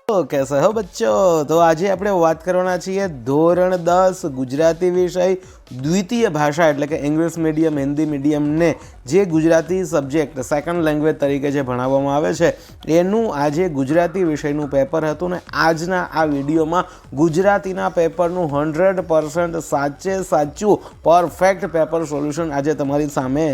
कैसे हो बच्चों? तो आज આપણે વાત કરવાના છીએ ધોરણ 10 ગુજરાતી વિષય દ્વિતીય ભાષા એટલે કે ઇંગ્લિશ મીડિયમ હિન્દી મીડિયમને જે ગુજરાતી સબ્જેક્ટ સેકન્ડ લેંગ્વેજ તરીકે જે ભણાવવામાં આવે છે એનું આજે ગુજરાતી વિષયનું પેપર હતું ને આજના આ વિડીયોમાં ગુજરાતીના પેપરનું 100% સાચું પરફેક્ટ પેપર સોલ્યુશન આજે તમારી સામે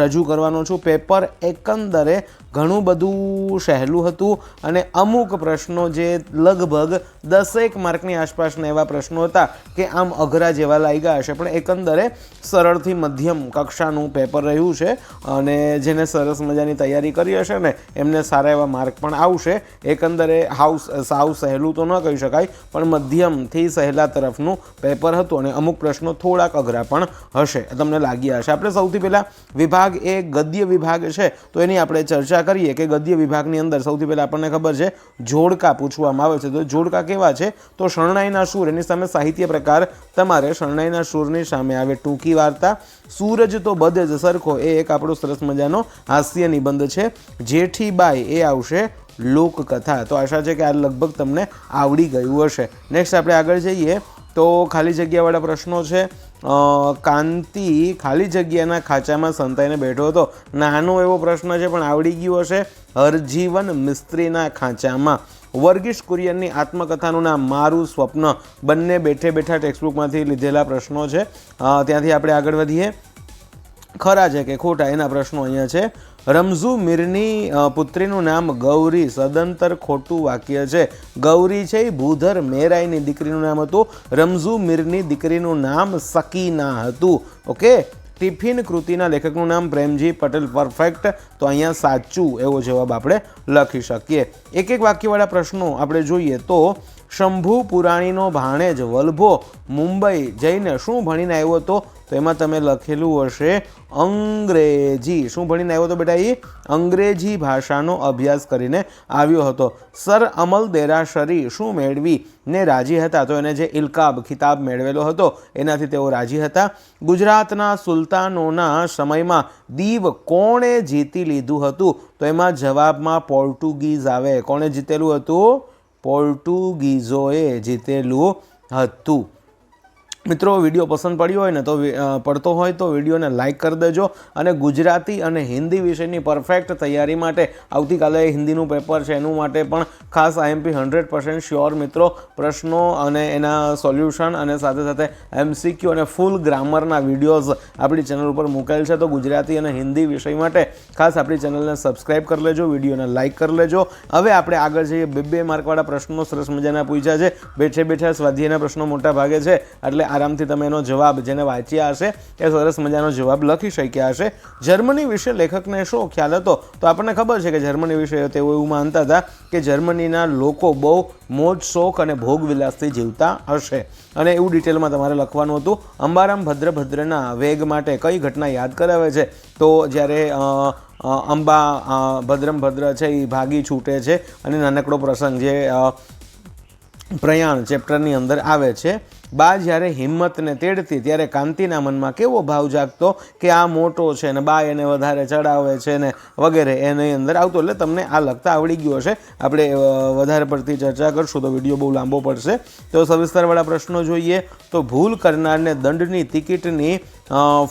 રજૂ કરવાનો છું। પેપર એકંદરે ઘણું બધું સહેલું હતું અને અમુક પ્રશ્નો જે લગભગ 10 માર્કની આસપાસના એવા પ્રશ્નો હતા કે આમ અઘરા જેવા લાગ્યા હશે, પણ એકંદરે સરળથી મધ્યમ કક્ષાનું પેપર રહ્યું છે અને જેને સરસ મજાની તૈયારી કરી હશે ને એમને સારા એવા માર્ક પણ આવશે। એકંદરે સાવ સહેલું તો ન કહી શકાય, પણ મધ્યમથી સહેલા તરફનું પેપર હતું અને અમુક પ્રશ્નો થોડાક અઘરા પણ હશે, તમને લાગ્યા હશે। આપણે સૌથી પહેલાં વિભાગ એ ગદ્ય વિભાગ છે તો એની આપણે ચર્ચા કરીએ કે ગદ્ય વિભાગની અંદર સૌથી પહેલાં આપણને ખબર છે જોડકા પૂછવામાં આવે છે। તો જોડકા કેવા છે? તો શરણાઈના સૂર, એની સામે સાહિત્ય પ્રકાર તમારે શરણાઈના સૂરની સામે આવે ટૂંકી વાર્તા, સૂરજ તો બધે જ સરખો એ એક આપણો સરસ મજાનો હાસ્ય નિબંધ છે, જેઠીબાઈ એ આવશે લોકકથા। તો આશા છે કે આ લગભગ તમને આવડી ગયું હશે। નેક્સ્ટ આપણે આગળ જઈએ તો ખાલી જગ્યાવાળા પ્રશ્નો છે। કાંતિ ખાલી જગ્યાના ખાંચામાં સંતાઈને બેઠો હતો, નાનો એવો પ્રશ્ન છે પણ આવડી ગયો હશે। હરજીવન મિસ્ત્રીના ખાંચામાં, વર્ગીશ કુરિયનની આત્મકથાનું નામ મારું સ્વપ્ન, બંને બેઠે બેઠા ટેક્સ્ટબુકમાંથી લીધેલા પ્રશ્નો છે। ત્યાંથી આપણે આગળ વધીએ। ખરા છે કે ખોટા એના પ્રશ્નો અહીંયા છે। રમઝુ મીરની પુત્રીનું નામ ગૌરી, સદંતર ખોટું વાક્ય છે। ગૌરી છે એ ભૂધર મેરાઈની દીકરીનું નામ હતું, રમઝુ મીરની દીકરીનું નામ સકીના હતું। ઓકે, ટિફિન કૃતિના લેખકનું નામ પ્રેમજી પટેલ, પરફેક્ટ। તો અહીંયા સાચું એવો જવાબ આપણે લખી શકીએ। એક એક વાક્યવાળા પ્રશ્નો આપણે જોઈએ તો શંભુ પુરાણીનો ભાણેજ વલ્ભો મુંબઈ જઈને શું ભણીને આવ્યો હતો? તો એમાં તમે લખેલું હશે અંગ્રેજી। શું ભણીને આવ્યો હતો બેટા? એ અંગ્રેજી ભાષાનો અભ્યાસ કરીને આવ્યો હતો। સર અમલ દેરાસરી શું મેળવી ને રાજી હતા? તો એને જે ઇલકાબ ખિતાબ મેળવેલો હતો એનાથી તેઓ રાજી હતા। ગુજરાતના સુલતાનોના સમયમાં દીવ કોણે જીતી લીધું હતું? તો એમાં જવાબમાં પોર્ટુગીઝ આવે। કોણે જીતેલું હતું? પોર્ટુગીઝોએ જીતેલું હતું। મિત્રો, વિડીયો પસંદ પડતો હોય તો વિડીયોને લાઇક કરી દેજો અને ગુજરાતી અને હિન્દી વિષયની પરફેક્ટ તૈયારી માટે આવતીકાલે હિન્દીનું પેપર છે એનું માટે પણ ખાસ આઈએમપી 100% શ્યોર મિત્રો પ્રશ્નો અને એના સોલ્યુશન અને સાથે સાથે એમસીક્યુ અને ફૂલ ગ્રામરના વિડીયોઝ આપણી ચેનલ ઉપર મૂકેલ છે। તો ગુજરાતી અને હિન્દી વિષય માટે ખાસ આપણી ચેનલને સબસ્ક્રાઈબ કરી લેજો, વિડીયોને લાઇક કરી લેજો। હવે આપણે આગળ જઈએ। 2 માર્કવાળા પ્રશ્નો સરસ મજાના પૂછ્યા છે, બેઠે બેઠા સ્વાધ્યાયના પ્રશ્નો મોટા ભાગે છે એટલે આરામથી તમે એનો જવાબ જેને વાંચ્યા હશે એ સરસ મજાનો જવાબ લખી શક્યા હશે। જર્મની વિશે લેખકને શું ખ્યાલ હતો? તો આપણને ખબર છે કે જર્મની વિશે તેઓ એવું માનતા હતા કે જર્મનીના લોકો બહુ મોજ શોખ અને ભોગવિલાસથી જીવતા હશે અને એવું ડિટેલમાં તમારે લખવાનું હતું। અંબારામ ભદ્રના વેગ માટે કઈ ઘટના યાદ કરાવે છે? તો જ્યારે ભદ્ર છે એ ભાગી છૂટે છે અને નાનકડો પ્રસંગ જે પ્રયાણ ચેપ્ટરની અંદર આવે છે। બા જ્યારે હિંમતને તેડતી ત્યારે કાંતિના મનમાં કેવો ભાવ જાગતો કે આ મોટો છે ને બા એને વધારે ચડાવે છે ને વગેરે એની અંદર આવતો, એટલે તમને આ લખતા આવડી ગયું હશે। આપણે વધારે પડતી ચર્ચા કરશું તો વિડીયો બહુ લાંબો પડશે। તો સવિસ્તારવાળા પ્રશ્નો જોઈએ તો ભૂલ કરનારને દંડની ટિકિટની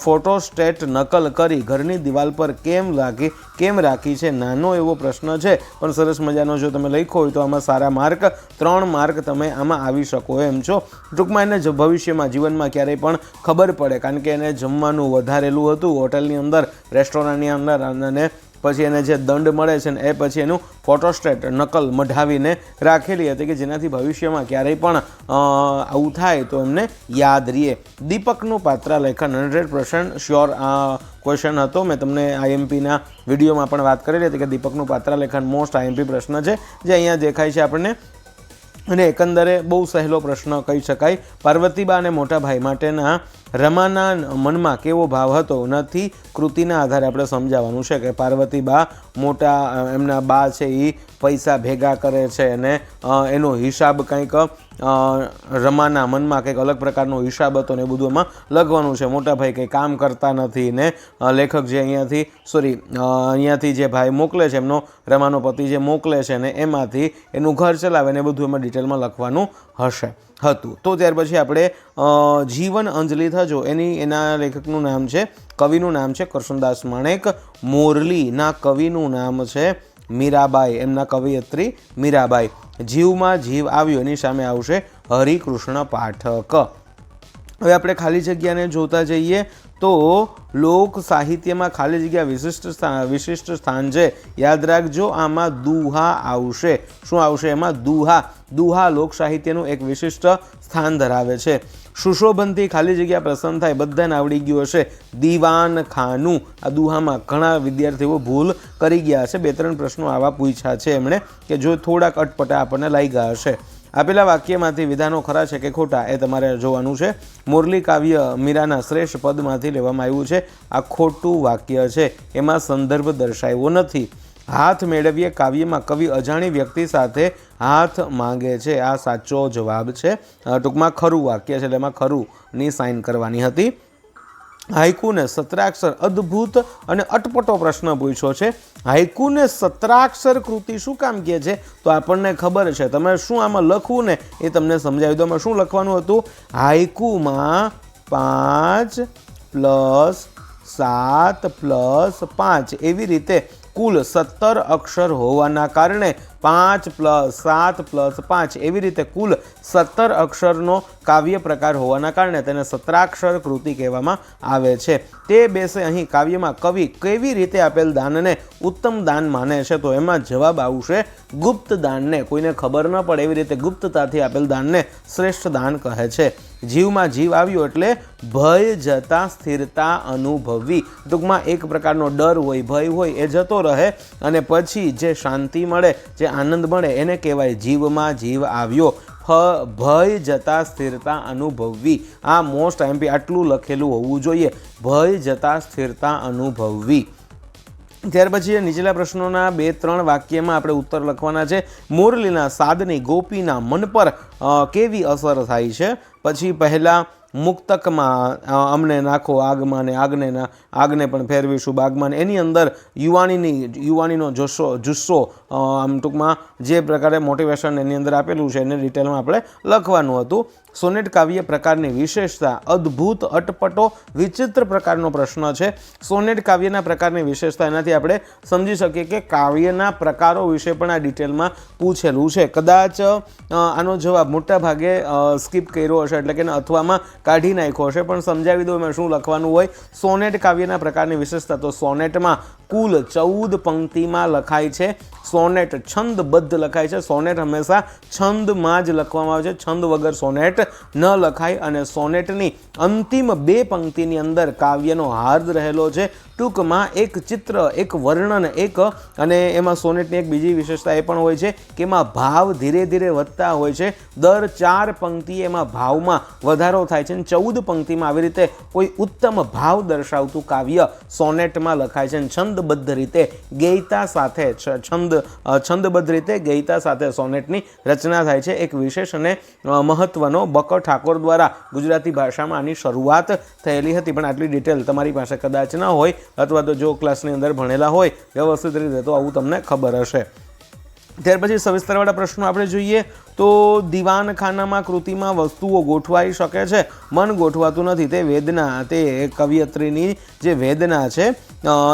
ફોટોસ્ટેટ નકલ કરી ઘરની દિવાલ પર કેમ રાખી છે? નાનો એવો પ્રશ્ન છે પણ સરસ મજાનો જો તમે લખ્યો હોય તો આમાં સારા માર્ક 3 માર્ક તમે આમાં આવી શકો એમ છો। ટૂંકમાં એને ભવિષ્યમાં જીવનમાં ક્યારેય પણ ખબર પડે, કારણ કે એને જમવાનું વધારેલું હતું હોટલની અંદર, રેસ્ટોરન્ટની અંદર, અને પછી એને જે દંડ મળે છે ને એ પછી એનું ફોટોસ્ટેટ નકલ મઢાવીને રાખેલી હતી કે જેનાથી ભવિષ્યમાં ક્યારેય પણ આવું થાય તો એમને યાદ રહે। દીપકનું પાત્ર લેખન 100% શ્યોર ક્વેશ્ચન હતો। મેં તમને આઈએમપીના વિડીયોમાં પણ વાત કરેલી હતી કે દીપકનું પાત્ર લેખન મોસ્ટ આઈએમપી પ્રશ્ન છે જે અહીંયા દેખાય છે આપણને અને એકંદરે બહુ સહેલો પ્રશ્ન કહી શકાય। પાર્વતીબા અને મોટા ભાઈ માટેના રમાના મનમાં કેવો ભાવ હતો નથી કૃતિના આધારે આપણે સમજાવવાનું છે કે પાર્વતીબા મોટા એમના બા છે એ પૈસા ભેગા કરે છે અને એનો હિસાબ કંઈક રમાના મનમાં કંઈક અલગ પ્રકારનો હિસાબ હતો ને એ બધું એમાં લખવાનું છે. મોટા ભાઈ કંઈ કામ કરતા નથી ને લેખક જે અહીંયાથી જે ભાઈ મોકલે છે, એમનો રમાનો પતિ જે મોકલે છે ને એમાંથી એનું ઘર ચલાવે ને બધું એમાં ડિટેલમાં લખવાનું હતું. તો ત્યાર પછી આપણે જીવન અંજલિ થજો એના લેખકનું નામ છે, કવિનું નામ છે કરશનદાસ માણેક. મોરલીના કવિનું નામ છે મીરાબાઈ, એમના કવિયત્રી મીરાબાઈ. જીવમાં જીવ આવ્યો એની સામે આવશે હરિકૃષ્ણ પાઠક. હવે આપણે ખાલી જગ્યાને જોતા જઈએ તો લોક સાહિત્યમાં ખાલી જગ્યા વિશિષ્ટ સ્થાન છે. યાદ રાખજો, આમાં દુહા આવશે. શું આવશે એમાં? દુહા લોક સાહિત્યનું એક વિશિષ્ટ સ્થાન ધરાવે છે. સુશોભનથી ખાલી જગ્યા પ્રસન્ન થાય, બધાને આવડી ગયું હશે દીવાન ખાનું. આ દુહામાં ઘણા વિદ્યાર્થીઓ ભૂલ કરી ગયા હશે. 2-3 પ્રશ્નો આવા પૂછ્યા છે એમણે કે જો થોડાક અટપટા આપણને લાગ્યા હશે. આપેલા વાક્યમાંથી વિધાનો ખરા છે કે ખોટા એ તમારે જોવાનું છે. મોરલી કાવ્ય મીરાના શ્રેષ્ઠ પદમાંથી લેવામાં આવ્યું છે. આ ખોટું વાક્ય છે, એમાં સંદર્ભ દર્શાવ્યો નથી. હાથ મેળવીએ કાવ્યમાં કવિ અજાણી વ્યક્તિ સાથે હાથ માંગે છે, આ સાચો જવાબ છે. ટૂંકમાં ખરું વાક્ય છે એટલે એમાં ખરુંની સાઇન કરવાની હતી. હાઈકુને સત્રાક્ષર, અદ્ભુત અને અટપટો પ્રશ્ન પૂછ્યો છે. હાઈકુને સત્રાક્ષર કૃતિ શું કામ કહે છે? તો આપણને ખબર છે. તમે શું આમાં લખવું ને એ તમને સમજાવી દો. આમાં શું લખવાનું હતું? હાઈકુમાં 5 + 7 + 5 એવી રીતે કુલ 17 અક્ષર હોવાના કારણે 5 + 7 + 5 એવી રીતે કુલ 17 અક્ષરનો કાવ્ય પ્રકાર હોવાના કારણે તેને સત્રાક્ષર કૃતિ કહેવામાં આવે છે. તે બેસે અહીં કાવ્યમાં કવિ કેવી રીતે આપેલ દાનને ઉત્તમ દાન માને છે? તો એમાં જવાબ આવશે ગુપ્ત દાનને. કોઈને ખબર ન પડે એવી રીતે ગુપ્તતાથી આપેલ દાનને શ્રેષ્ઠ દાન કહે છે. જીવમાં જીવ આવ્યો એટલે ભય જતા સ્થિરતા અનુભવવી. ટૂંકમાં એક પ્રકારનો ડર હોય, ભય હોય એ જતો રહે અને પછી જે શાંતિ મળે, જે આનંદ મળે એને કહેવાય જીવમાં જીવ આવ્યો. ભય જતા સ્થિરતા અનુભવવી. આ મોસ્ટ આઈએમપી આટલું લખેલું હોવું જોઈએ, ભય જતા સ્થિરતા અનુભવવી. ત્યાર પછી નીચેલા પ્રશ્નોના 2-3 વાક્યમાં આપણે ઉત્તર લખવાના છે. મોરલીના સાદની ગોપીના મન પર કેવી અસર થાય છે? પછી પહેલાં મુક્તકમાં અમને નાખો આગમાં ને આગને પણ ફેરવીશું બાગમાં. એની અંદર યુવાનીનો જુસ્સો આમ ટૂંકમાં જે પ્રકારે મોટિવેશન એની અંદર આપેલું છે એને ડિટેલમાં આપણે લખવાનું હતું. સોનેટ કાવ્ય પ્રકારની વિશેષતા, અદ્ભુત, અટપટો, વિચિત્ર પ્રકારનો પ્રશ્ન છે. સોનેટ કાવ્યના પ્રકારની વિશેષતા, એનાથી આપણે સમજી શકીએ કે કાવ્યના પ્રકારો વિશે પણ આ ડિટેલમાં પૂછેલું છે. કદાચ આનો જવાબ મોટા ભાગે સ્કીપ કર્યો હશે, એટલે કે અથવામાં કાઢી નાખ્યો હશે, પણ સમજાવી દો એમાં શું લખવાનું હોય. સોનેટ કાવ્યના પ્રકારની વિશેષતા, તો સોનેટમાં કુલ 14 પંક્તિમાં લખાય છે. સોનેટ છંદબદ્ધ લખાય છે. સોનેટ હંમેશા છંદમાં જ લખવામાં આવે છે, છંદ વગર સોનેટ ન લખાય. અને સોનેટની અંતિમ 2 પંક્તિની અંદર કાવ્યનો હાર્દ રહેલો છે. ટૂંકમાં એક ચિત્ર, એક વર્ણન, અને એમાં સોનેટની એક બીજી વિશેષતા એ પણ હોય છે કે એમાં ભાવ ધીરે ધીરે વધતા હોય છે. દર 4 પંક્તિએ એમાં ભાવમાં વધારો થાય છે. 14 પંક્તિમાં આવી રીતે કોઈ ઉત્તમ ભાવ દર્શાવતું કાવ્ય સોનેટમાં લખાય છે. છંદબદ્ધ રીતે ગેયતા સાથે છંદબદ્ધ રીતે ગેયતા સાથે સોનેટની રચના થાય છે. એક વિશેષ અને મહત્વનો બક ઠાકોર દ્વારા ગુજરાતી ભાષામાં આની શરૂઆત થયેલી હતી. પણ આટલી ડિટેલ તમારી પાસે કદાચ ન હોય, અથવા તો જો ક્લાસની અંદર ભણેલા હોય વ્યવસ્થિત રીતે, તો આવું તમને ખબર હશે. ત્યાર પછી સવિસ્તરવાળા પ્રશ્નો આપણે જોઈએ તો દીવાનખાનામાં કૃતિમાં વસ્તુઓ ગોઠવાઈ શકે છે, મન ગોઠવાતું નથી. તે વેદના, તે કવિયત્રીની જે વેદના છે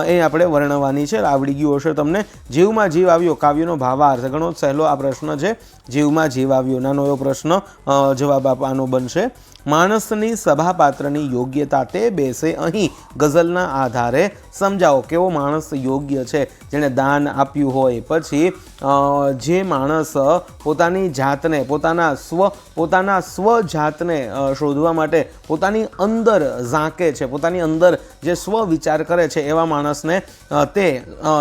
એ આપણે વર્ણવવાની છે. આવડી ગયું હશે તમને. જીવમાં જીવ આવ્યો કાવ્યનો ભાવાર્થ. ઘણો જ સહેલો આ પ્રશ્ન છે. જીવમાં જીવ આવ્યો, નાનો એવો પ્રશ્ન, જવાબ આપવાનો બનશે. માણસની સભાપાત્રની યોગ્યતા, તે બેસે અહીં ગઝલના આધારે સમજાવો. કેવો માણસ યોગ્ય છે, જેણે દાન આપ્યું હોય. પછી જે માણસ પોતાની જાતને, પોતાના સ્વ જાતને શોધવા માટે પોતાની અંદર ઝાંકે છે, પોતાની અંદર જે સ્વ વિચાર કરે છે, એવા માણસને તે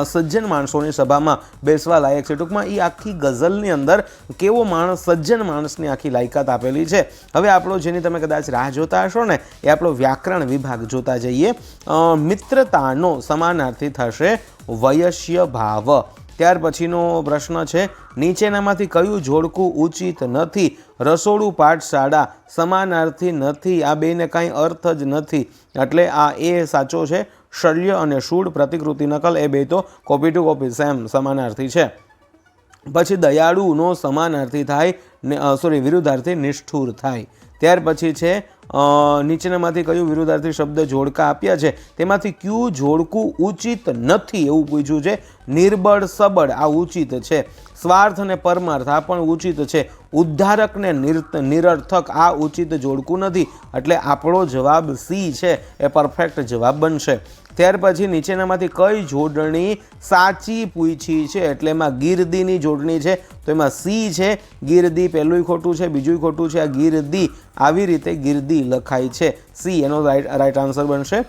સજ્જન માણસોની સભામાં બેસવા લાયક છે. ટૂંકમાં એ આખી ગઝલની અંદર કેવો માણસ, સજ્જન માણસની આખી લાયકાત આપેલી છે. હવે આપણો જેની તમે કદાચ રાહ જોતા હશો ને, એ આપણો વ્યાકરણ વિભાગ જોતા જઈએ. મિત્રતાનો સમાનાર્થી થશે વયસ્ય ભાવ. ત્યાર પછીનો પ્રશ્ન છે નીચેનામાંથી કયું જોડકું ઉચિત નથી? રસોડું પાઠશાળા સમાનાર્થી નથી, આ બેને કાંઈ અર્થ જ નથી, એટલે આ એ સાચો છે. શલ્ય અને શૂળ પ્રતિકૃતિ નકલ એ બે તો કોપી ટુ કોપી સેમ સમાનાર્થી છે. પછી દયાળુનો સમાનાર્થી થાય વિરુદ્ધાર્થી નિષ્ઠુર થાય. ત્યાર પછી છે નીચેનામાંથી કયું વિરુદ્ધાર્થી શબ્દ જોડકા આપ્યા છે તેમાંથી કયું જોડકું ઉચિત નથી એવું પૂછ્યું છે. નિર્બળ સબળ આ ઉચિત છે. સ્વાર્થ અને પરમાર્થ આ પણ ઉચિત છે. ઉદ્ધારક ને નિરર્થક આ ઉચિત જોડકું નથી, એટલે આપણો જવાબ સી છે એ પરફેક્ટ જવાબ બનશે. ત્યાર પછી નીચેનામાંથી કઈ જોડણી સાચી પૂછી છે, એટલે એમાં ગીરદીની જોડણી છે તો એમાં સી છે. ગીરદી પહેલું ખોટું છે, બીજું ખોટું છે. આ ગીરદી આવી રીતે ગીરદી લખાય છે, સી એનો રાઈટ આન્સર બનશે.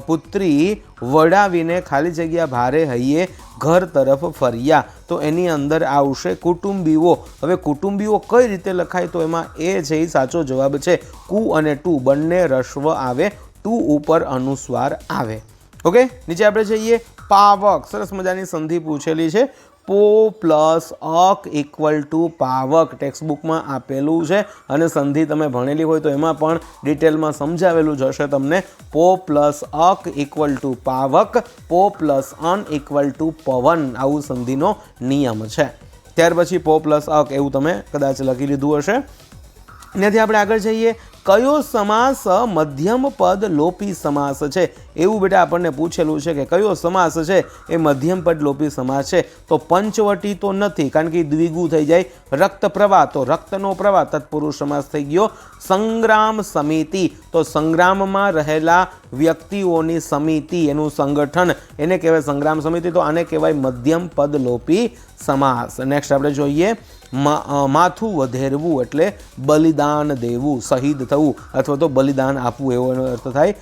પુત્રી વડાવીને ખાલી જગ્યા ભારે હૈયે ઘર તરફ ફર્યા, તો એની અંદર આવશે કુટુંબીઓ. હવે કુટુંબીઓ કઈ રીતે લખાય તો એમાં એ છે એ સાચો જવાબ છે. કુ અને ટુ બંને રસ્વ આવે, ટુ ઉપર અનુસ્વાર આવે. ઓકે, નીચે આપણે જઈએ. પાવક, સરસ મજાની સંધિ પૂછેલી છે. પો પ્લસ અક ઇક્વલ ટુ પાવક ટેક્સ્ટબુકમાં આપેલું છે અને સંધિ તમે ભણેલી હોય તો એમાં પણ ડિટેલમાં સમજાવેલું જ હશે તમને. પો પ્લસ અક ઇક્વલ ટુ પાવક, પો પ્લસ અન ઇક્વલ ટુ પવન, આવું સંધિનો નિયમ છે. ત્યાર પછી પો પ્લસ અક એવું તમે કદાચ લખી લીધું હશે. એનાથી આપણે આગળ જઈએ. કયો સમાસ મધ્યમ પદ લોપી સમાસ છે એવું બેટા આપણને પૂછેલું છે કે કયો સમાસ છે એ મધ્યમ પદ લોપી સમાસ છે. તો પંચવટી તો નથી કારણ કે દ્વિગુ થઈ જાય. રક્ત પ્રવાહ તો રક્તનો પ્રવાહ તત્પુરુષ સમાસ થઈ ગયો. સંગ્રામ સમિતિ તો સંગ્રામમાં રહેલા વ્યક્તિઓની સમિતિ એનું સંગઠન એને કહેવાય સંગ્રામ સમિતિ, તો આને કહેવાય મધ્યમ પદ લોપી સમાસ. નેક્સ્ટ આપણે જોઈએ. માથું વધેરવું એટલે બલિદાન દેવું, શહીદ થવું અથવા તો બલિદાન આપવું એવો એનો અર્થ થાય.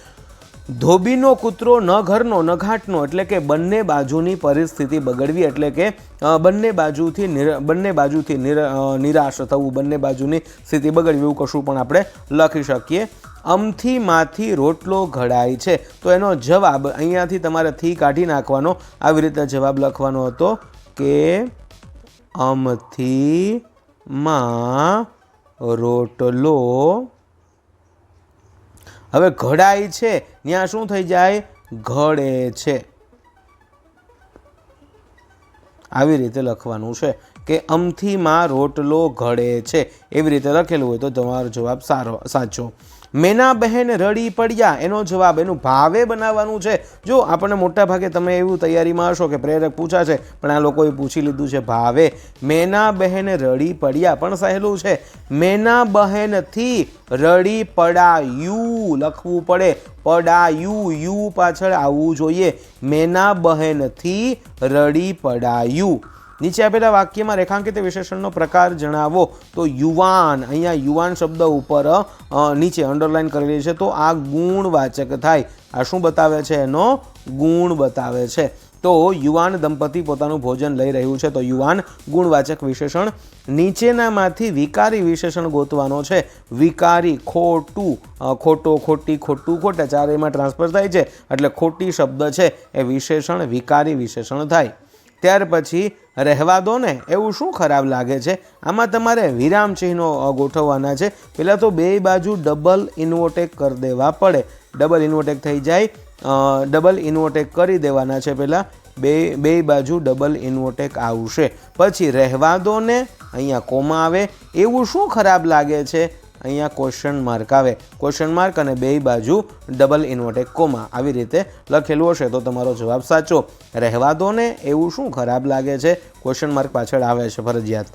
ધોબીનો કૂતરો ન ઘરનો ન ઘાટનો એટલે કે બંને બાજુની પરિસ્થિતિ બગડવી, એટલે કે બંને બાજુથી નિરાશ થવું, બંને બાજુની સ્થિતિ બગડવી એવું કશું પણ આપણે લખી શકીએ. અમથી માંથી રોટલો ઘડાય છે તો એનો જવાબ અહીંયાથી તમારે થી કાઢી નાખવાનો. આવી રીતે જવાબ લખવાનો હતો કે અમથી માં રોટલો, હવે ઘડાય છે ત્યાં શું થઈ જાય? ઘડે છે. આવી રીતે લખવાનું છે કે અમથી માં રોટલો ઘડે છે, એવી રીતે લખેલું હોય તો તમારો જવાબ સાચો. મેના બહેન રડી પડ્યા એનો જવાબ એનું ભાવે બનાવવાનું છે. જો આપણને મોટા ભાગે તમે એવું તૈયારીમાં હશો કે પ્રેરક પૂછાશે પણ આ લોકોએ પૂછી લીધું છે ભાવે. મેના બહેન રડી પડ્યા પણ સહેલું છે. મેના બહેનથી રડી પડાયું લખવું પડે, પડાયું યુ પાછળ આવવું જોઈએ. મેના બહેનથી રડી પડાયું. નીચે આપેલા વાક્યમાં રેખાંકિત વિશેષણનો પ્રકાર જણાવો તો યુવાન, અહીંયા યુવાન શબ્દ ઉપર નીચે અંડરલાઈન કરેલી છે તો આ ગુણવાચક થાય. આ શું બતાવે છે? એનો ગુણ બતાવે છે. તો યુવાન દંપતી પોતાનું ભોજન લઈ રહ્યું છે તો યુવાન ગુણવાચક વિશેષણ. નીચેનામાંથી વિકારી વિશેષણ ગોતવાનો છે. વિકારી ખોટું, ખોટો, ખોટી, ખોટું, ખોટા ચારેયમાં ટ્રાન્સફર થાય છે એટલે ખોટી શબ્દ છે એ વિશેષણ વિકારી વિશેષણ થાય. ત્યાર પછી રહેવા દો ને એવું શું ખરાબ લાગે છે, આમાં તમારે વિરામ ચિહ્નો ગોઠવવાના છે. પહેલાં તો બે બાજુ ડબલ ઇન્વોટેક કરી દેવા પડે, ડબલ ઇન્વોટેક થઈ જાય. ડબલ ઇન્વોટેક કરી દેવાના છે. પહેલાં બે બાજુ ડબલ ઇન્વોટેક આવશે. પછી રહેવા દો ને અહીંયા કોમા આવે. એવું શું ખરાબ લાગે છે, અહીંયા ક્વેશ્ચન માર્ક આવે. ક્વેશ્ચન માર્ક અને બે બાજુ ડબલ ઇન્વર્ટેડ કોમા આવી રીતે લખેલું હશે તો તમારો જવાબ સાચો. રહેવા દો ને એવું શું ખરાબ લાગે છે, ક્વેશ્ચન માર્ક પાછળ આવે છે ફરજિયાત.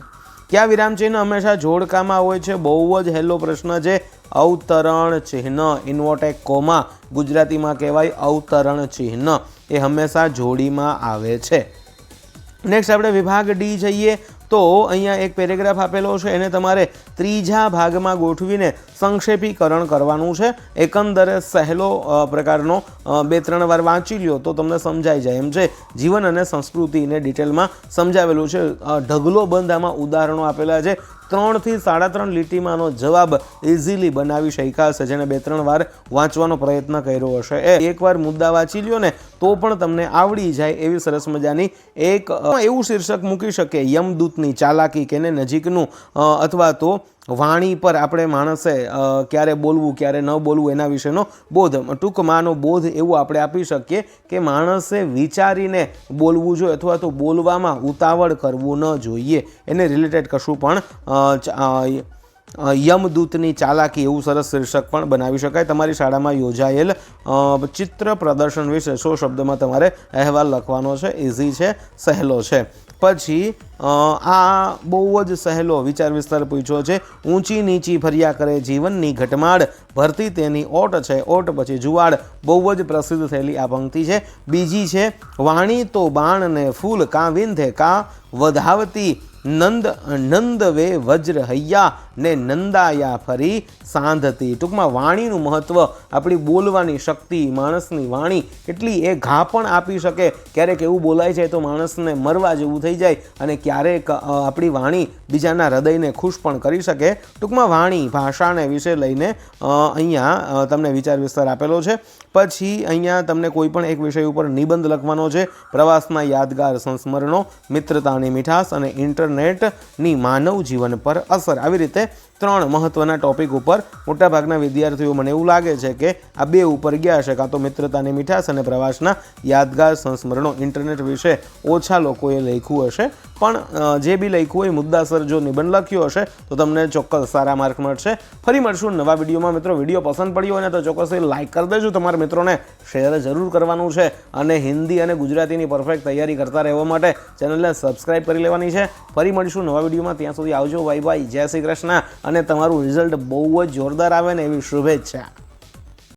કયા વિરામચિહ્ન હંમેશા જોડકામાં હોય છે? બહુ જ હેલો પ્રશ્ન છે. અવતરણ ચિહ્ન ઇન્વર્ટેડ કોમા ગુજરાતીમાં કહેવાય અવતરણ ચિહ્ન, એ હંમેશા જોડીમાં આવે છે. નેક્સ્ટ આપણે વિભાગ ડી જઈએ તો અહીંયા એક પેરેગ્રાફ આપેલો છે એને તમારે ત્રીજા ભાગમાં ગોઠવીને સંક્ષેપીકરણ કરવાનું છે. એકંદરે સહેલો પ્રકારનો 2-3 વાર વાંચી લ્યો તો તમને સમજાઈ જાય એમ છે. જીવન અને સંસ્કૃતિને ડિટેલમાં સમજાવેલું છે. ઢગલો બંધ આમાં ઉદાહરણો આપેલા છે. 3 થી 3.5 લીટીમાંનો જવાબ ઇઝીલી બનાવી શક્યા હશે, જેને 2-3 વાર વાંચવાનો પ્રયત્ન કર્યો હશે. એકવાર મુદ્દા વાંચી લ્યો ને તો પણ તમને આવડી જાય એવી સરસ મજાની એક એવું શીર્ષક મૂકી શકે, યમદૂતની ચાલાકી, કે એને નજીકનું અથવા તો વાણી પર આપણે માણસે ક્યારે બોલવું ક્યારે ન બોલવું એના વિશેનો બોધ, ટૂંકમાંનો બોધ એવું આપણે આપી શકીએ કે માણસે વિચારીને બોલવું જોઈએ અથવા તો બોલવામાં ઉતાવળ કરવું ન જોઈએ. એને રિલેટેડ કશું પણ યમદૂતની ચાલાકી એવું સરસ શીર્ષક પણ બનાવી શકાય. તમારી શાળામાં યોજાયેલ ચિત્ર પ્રદર્શન વિશે 100 શબ્દમાં તમારે અહેવાલ લખવાનો છે. ઇઝી છે, સહેલો છે. પછી આ બહુ જ સહેલો વિચાર વિસ્તાર પૂછ્યો છે. ઊંચી નીચી ફર્યા કરે જીવનની ઘટમાળ, ભરતી તેની ઓટ છે, ઓટ પછી જુવાળ. બહુ જ પ્રસિદ્ધ થયેલી આ પંક્તિ છે. બીજી છે, વાણી તો બાણ ને ફૂલ, કાં વિંધે કાં વધાવતી, નંદ વે વજ્ર હૈયા ને નંદાયા ફરી સાંધતી. ટૂંકમાં વાણીનું મહત્ત્વ, આપણી બોલવાની શક્તિ, માણસની વાણી કેટલી એ ઘા પણ આપી શકે. ક્યારેક એવું બોલાય છે તો માણસને મરવા જેવું થઈ જાય, અને ક્યારેક આપણી વાણી બીજાના હૃદયને ખુશ પણ કરી શકે. ટૂંકમાં વાણી, ભાષાને વિશે લઈને અહીંયા તમને વિચાર વિસ્તાર આપેલો છે. પછી અહીંયા તમને કોઈ પણ એક વિષય ઉપર નિબંધ લખવાનો છે. પ્રવાસના યાદગાર સંસ્મરણો, મિત્રતાની મીઠાશ અને ઇન્ટરનેટની માનવ જીવન પર અસર. આવી રીતે 3 મહત્ત્વના ટોપિક ઉપર મોટાભાગના વિદ્યાર્થીઓ, મને એવું લાગે છે કે આ 2 ઉપર ગયા છે, કાં તો મિત્રતાની મીઠાશ અને પ્રવાસના યાદગાર સંસ્મરણો. ઇન્ટરનેટ વિશે ઓછા લોકોએ લખ્યું હશે, પણ જે બી લખ્યું હોય મુદ્દાસર જો નિબંધ લખ્યો હશે તો તમને ચોક્કસ સારા માર્ક મળશે. ફરી મળશું નવા વિડીયોમાં. મિત્રો, વિડીયો પસંદ પડ્યો હોય ને તો ચોક્કસ લાઇક કરી દેજો. તમારા મિત્રોને શેર જરૂર કરવાનું છે, અને હિન્દી અને ગુજરાતીની પરફેક્ટ તૈયારી કરતા રહેવા માટે ચેનલને સબસ્ક્રાઈબ કરી લેવાની છે. ફરી મળીશું નવા વિડીયોમાં. ત્યાં સુધી આવજો. Bye bye. જય શ્રી કૃષ્ણ. અને તમારું રિઝલ્ટ બહુ જ જોરદાર આવે ને એવી શુભેચ્છા.